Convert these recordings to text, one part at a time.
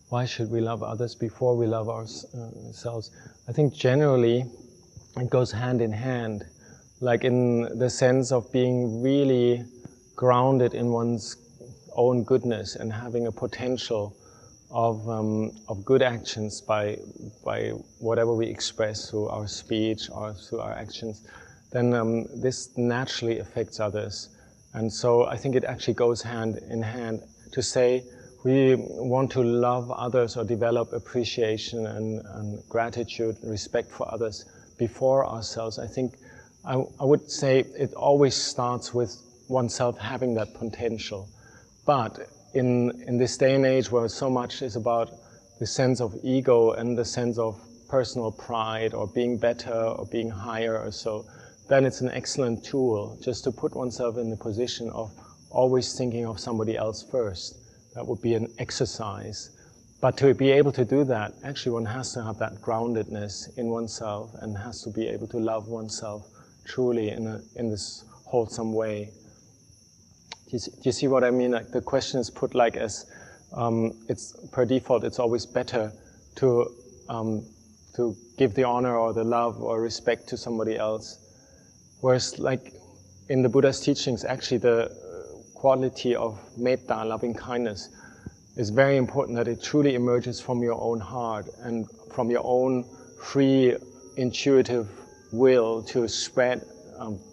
why should we love others before we love ourselves? I think generally it goes hand in hand, like in the sense of being really grounded in one's own goodness and having a potential of good actions by whatever we express through our speech or through our actions, then this naturally affects others. And so I think it actually goes hand in hand to say we want to love others or develop appreciation and gratitude, respect for others before ourselves. I think I would say it always starts with oneself having that potential. But in this day and age where so much is about the sense of ego and the sense of personal pride or being better or being higher or so, then it's an excellent tool just to put oneself in the position of always thinking of somebody else first. That would be an exercise. But to be able to do that, actually one has to have that groundedness in oneself and has to be able to love oneself truly in this wholesome way. Do you see what I mean? Like the question is put like as, it's per default, it's always better to give the honor or the love or respect to somebody else. Whereas like in the Buddha's teachings, actually the quality of metta, loving kindness, is very important, that it truly emerges from your own heart and from your own free, intuitive will to spread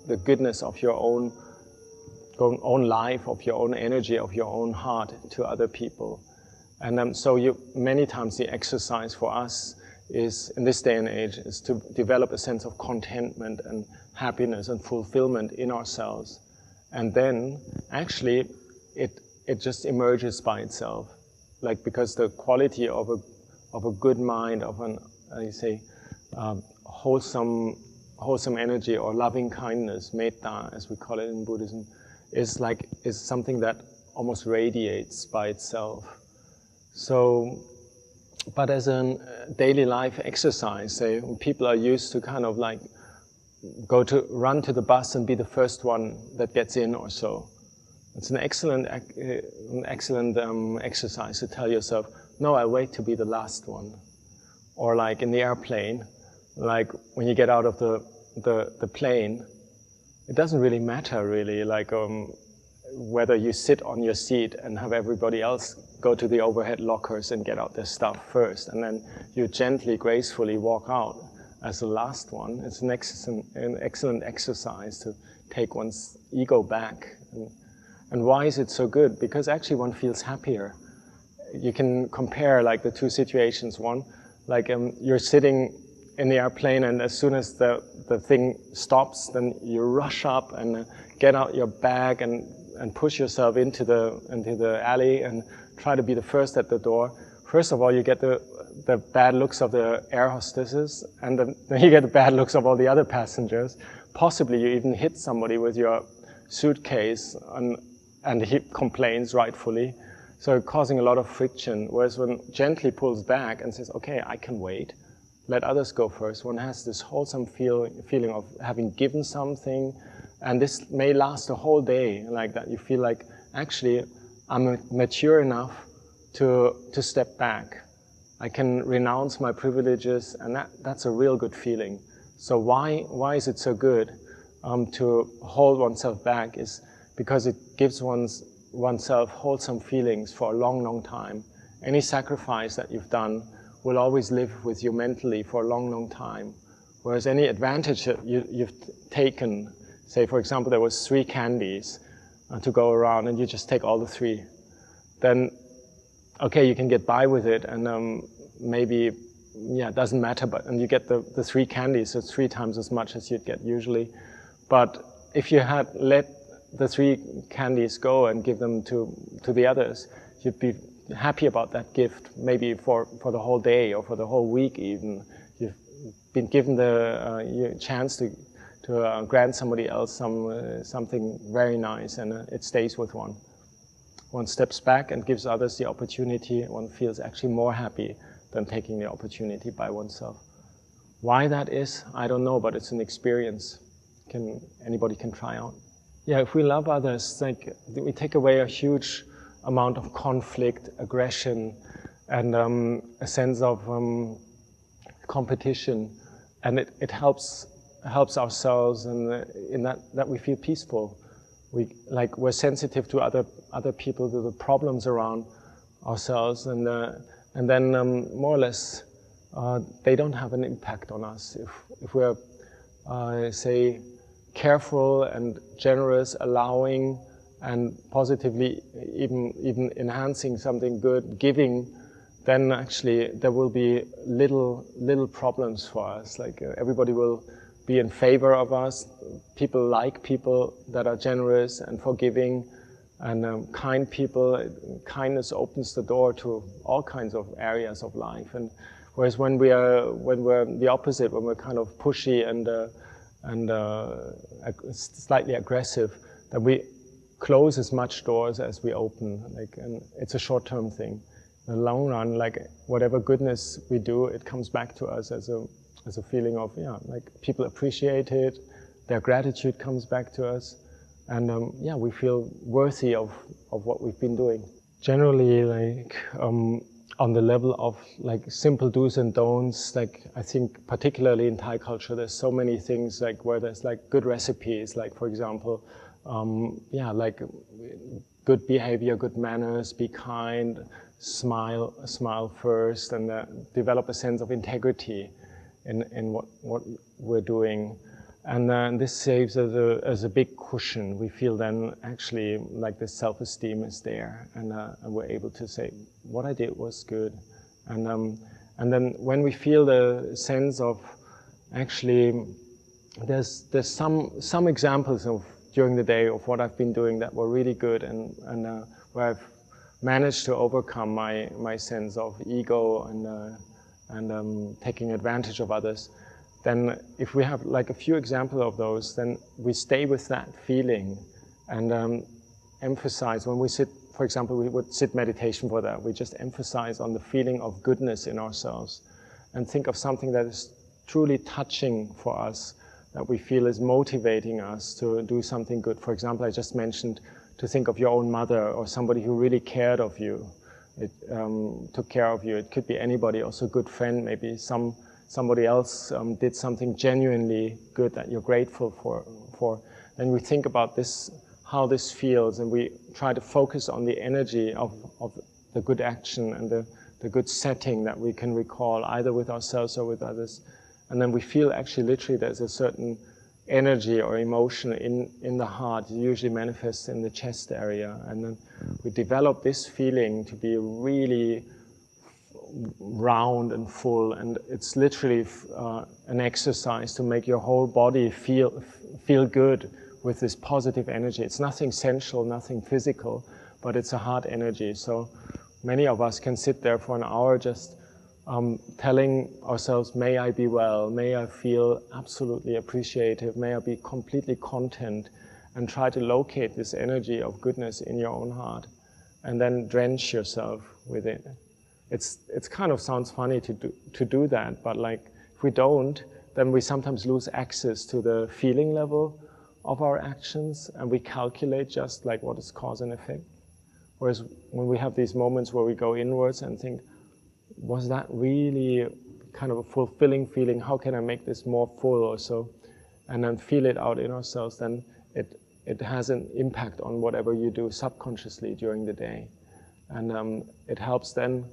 the goodness of your own life, of your own energy, of your own heart to other people. And so many times the exercise for us is, in this day and age, is to develop a sense of contentment and happiness and fulfillment in ourselves. And then actually it just emerges by itself, like because the quality of a good mind, of an wholesome energy or loving kindness, metta as we call it in Buddhism, is something that almost radiates by itself. So, but as a daily life exercise, say when people are used to kind of like run to the bus and be the first one that gets in or so. It's an excellent exercise to tell yourself, no, I'll wait to be the last one. Or like in the airplane, like when you get out of the plane, it doesn't really matter really, like whether you sit on your seat and have everybody else go to the overhead lockers and get out their stuff first, and then you gently, gracefully walk out as the last one. It's an excellent exercise to take one's ego back. And why is it so good? Because actually one feels happier. You can compare like the two situations. One, like you're sitting in the airplane and as soon as the thing stops, then you rush up and get out your bag and push yourself into the alley and try to be the first at the door. First of all, you get the bad looks of the air hostesses, and then you get the bad looks of all the other passengers. Possibly you even hit somebody with your suitcase and he complains rightfully. So causing a lot of friction. Whereas when gently pulls back and says, okay, I can wait, let others go first, one has this wholesome feeling of having given something, and this may last a whole day like that. You feel like, actually, I'm mature enough to step back. I can renounce my privileges, and that's a real good feeling. So why is it so good to hold oneself back? Is because it gives oneself wholesome feelings for a long, long time. Any sacrifice that you've done will always live with you mentally for a long, long time. Whereas any advantage that you've taken, say for example there was 3 candies to go around and you just take all the 3, then okay, you can get by with it, and maybe, yeah, it doesn't matter, and you get the 3 candies, so it's 3 times as much as you'd get usually. But if you had let the 3 candies go and give them to the others, you'd be happy about that gift, maybe for the whole day or for the whole week even. You've been given the chance to grant somebody else something very nice, and it stays with one. One steps back and gives others the opportunity, one feels actually more happy than taking the opportunity by oneself. Why that is, I don't know, but it's an experience. Anybody can try out. Yeah, if we love others, like we take away a huge amount of conflict, aggression, and a sense of competition, and it helps ourselves, and in that we feel peaceful. We're sensitive to other people, to the problems around ourselves, and then more or less they don't have an impact on us if we're say careful and generous, allowing and positively even enhancing something good, giving. Then actually there will be little problems for us. Like everybody will be in favor of us. People like people that are generous and forgiving, and kind people. Kindness opens the door to all kinds of areas of life. And whereas when we're the opposite, when we're kind of pushy and slightly aggressive, then we close as much doors as we open. And it's a short-term thing. In the long run, whatever goodness we do, it comes back to us as a feeling of people appreciate it. Their gratitude comes back to us, and we feel worthy of what we've been doing. Generally, on the level of simple do's and don'ts, I think particularly in Thai culture, there's so many things where there's good recipes, for example, good behavior, good manners, be kind, smile first, and develop a sense of integrity in what we're doing. And this serves as a big cushion. We feel then actually this self-esteem is there, and we're able to say, what I did was good. And then when we feel the sense of actually, there's some examples of during the day of what I've been doing that were really good, and where I've managed to overcome my sense of ego and taking advantage of others. Then if we have a few examples of those, then we stay with that feeling and emphasize. When we sit, for example, we would sit meditation for that. We just emphasize on the feeling of goodness in ourselves and think of something that is truly touching for us, that we feel is motivating us to do something good. For example, I just mentioned to think of your own mother or somebody who really cared of you, took care of you. It could be anybody, also a good friend, maybe somebody else did something genuinely good that you're grateful for. Then we think about this, how this feels, and we try to focus on the energy of the good action and the good setting that we can recall, either with ourselves or with others. And then we feel actually literally there's a certain energy or emotion in the heart. It usually manifests in the chest area. And then we develop this feeling to be really round and full, and it's literally an exercise to make your whole body feel good with this positive energy. It's nothing sensual, nothing physical, but it's a heart energy. So many of us can sit there for an hour just telling ourselves, may I be well, may I feel absolutely appreciative, may I be completely content, and try to locate this energy of goodness in your own heart, and then drench yourself with it. It's kind of sounds funny to do that, but if we don't, then we sometimes lose access to the feeling level of our actions, and we calculate just what is cause and effect. Whereas when we have these moments where we go inwards and think, was that really kind of a fulfilling feeling? How can I make this more full or so? And then feel it out in ourselves, then it has an impact on whatever you do subconsciously during the day. And it helps then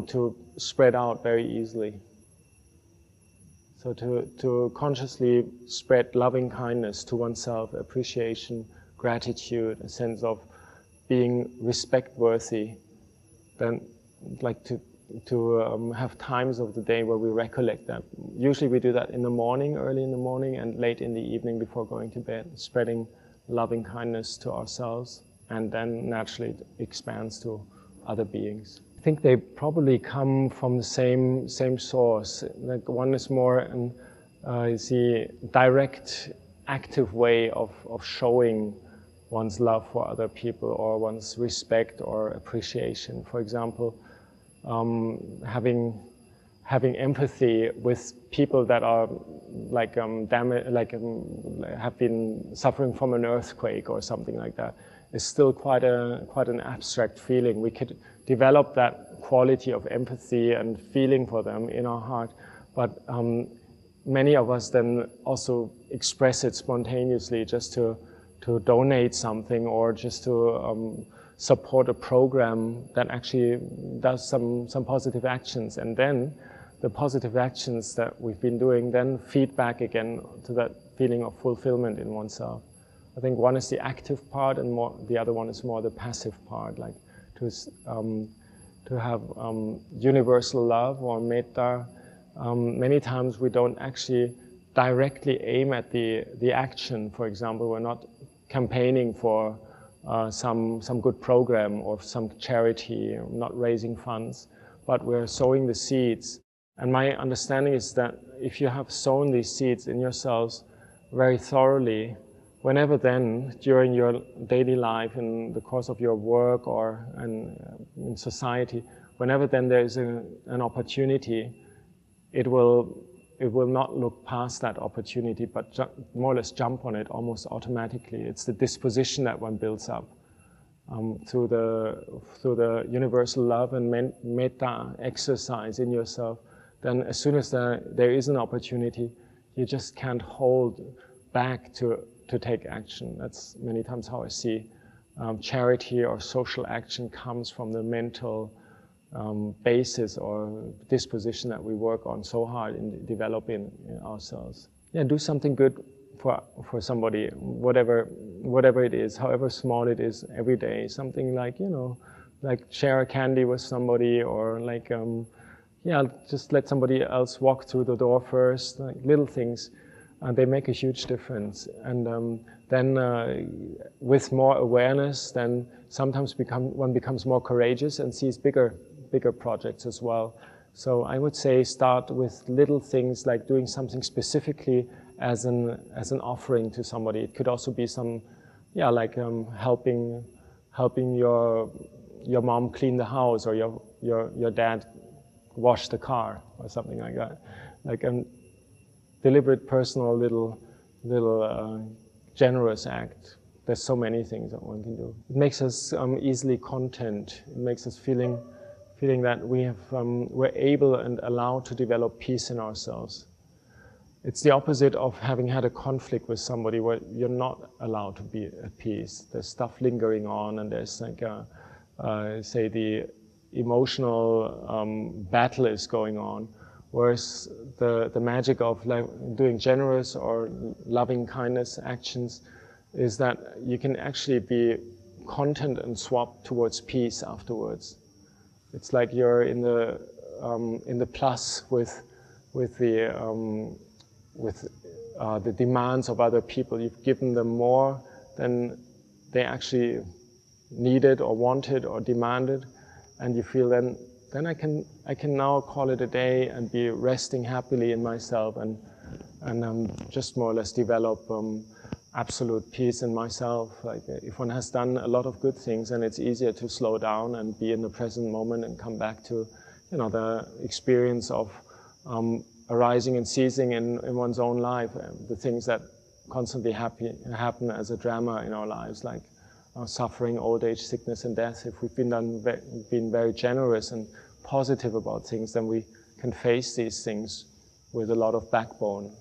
to spread out very easily. So to consciously spread loving kindness to oneself, appreciation, gratitude, a sense of being respect-worthy, then to have times of the day where we recollect that. Usually we do that in the morning, early in the morning, and late in the evening before going to bed, spreading loving kindness to ourselves, and then naturally it expands to other beings. I think they probably come from the same source. One is more the direct, active way of showing one's love for other people or one's respect or appreciation. For example, having empathy with people that are have been suffering from an earthquake or something like that is still quite an abstract feeling. We could develop that quality of empathy and feeling for them in our heart. But many of us then also express it spontaneously, just to donate something, or just to support a program that actually does some positive actions. And then the positive actions that we've been doing then feed back again to that feeling of fulfillment in oneself. I think one is the active part, and the other one is more the passive part, like to have universal love or metta. Many times we don't actually directly aim at the action. For example, we're not campaigning for some good program or some charity, not raising funds, but we're sowing the seeds. And my understanding is that if you have sown these seeds in yourselves very thoroughly, whenever then, during your daily life, in the course of your work or in society, whenever then there is an opportunity, it will not look past that opportunity, but more or less jump on it almost automatically. It's the disposition that one builds up through the universal love and metta exercise in yourself. Then as soon as there is an opportunity, you just can't hold back to take action. That's many times how I see charity or social action comes from the mental basis or disposition that we work on so hard in developing ourselves. Yeah, do something good for somebody, whatever it is, however small it is, every day. Something like, like share a candy with somebody, or like, just let somebody else walk through the door first. Like little things, they make a huge difference. And then with more awareness, then sometimes one becomes more courageous and sees bigger projects as well. So I would say start with little things, like doing something specifically as an offering to somebody. It could also be some, like helping your mom clean the house, or your dad wash the car, or something like that. Like a deliberate, personal, little generous act. There's so many things that one can do. It makes us easily content. It makes us feeling that we're able and allowed to develop peace in ourselves. It's the opposite of having had a conflict with somebody where you're not allowed to be at peace. There's stuff lingering on, and there's like say the emotional battle is going on. Whereas the magic of doing generous or loving kindness actions is that you can actually be content and swap towards peace afterwards. It's like you're in the plus with the demands of other people. You've given them more than they actually needed or wanted or demanded, and you feel then I can now call it a day and be resting happily in myself and just more or less develop absolute peace in myself. Like if one has done a lot of good things, then it's easier to slow down and be in the present moment and come back to the experience of arising and ceasing in one's own life, the things that constantly happen as a drama in our lives, like suffering, old age, sickness, and death. If we've been very generous and positive about things, then we can face these things with a lot of backbone.